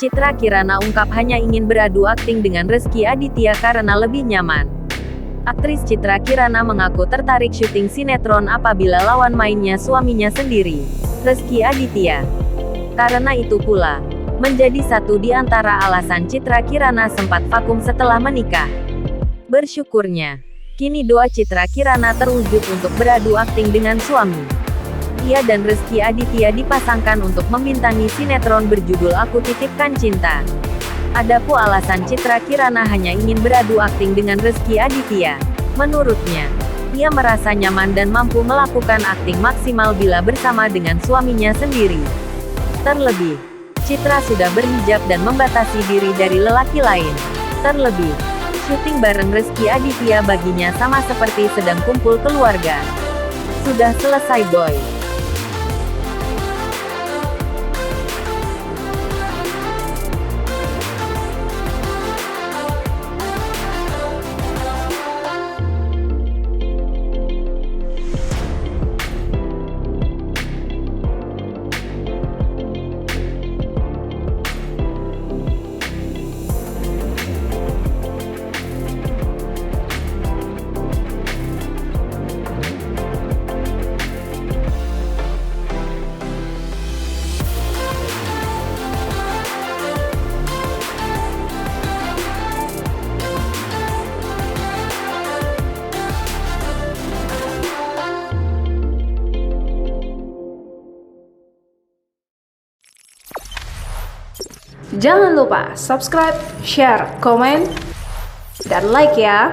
Citra Kirana ungkap hanya ingin beradu akting dengan Rezky Aditya karena lebih nyaman. Aktris Citra Kirana mengaku tertarik syuting sinetron apabila lawan mainnya suaminya sendiri, Rezky Aditya. Karena itu pula, menjadi satu di antara alasan Citra Kirana sempat vakum setelah menikah. Bersyukurnya, kini doa Citra Kirana terwujud untuk beradu akting dengan suami. Ia dan Rezky Aditya dipasangkan untuk membintangi sinetron berjudul Aku Titipkan Cinta. Adapun alasan Citra Kirana hanya ingin beradu akting dengan Rezky Aditya. Menurutnya, ia merasa nyaman dan mampu melakukan akting maksimal bila bersama dengan suaminya sendiri. Terlebih, Citra sudah berhijab dan membatasi diri dari lelaki lain. Terlebih, syuting bareng Rezky Aditya baginya sama seperti sedang kumpul keluarga. Sudah selesai boy. Jangan lupa subscribe, share, komen, dan like ya.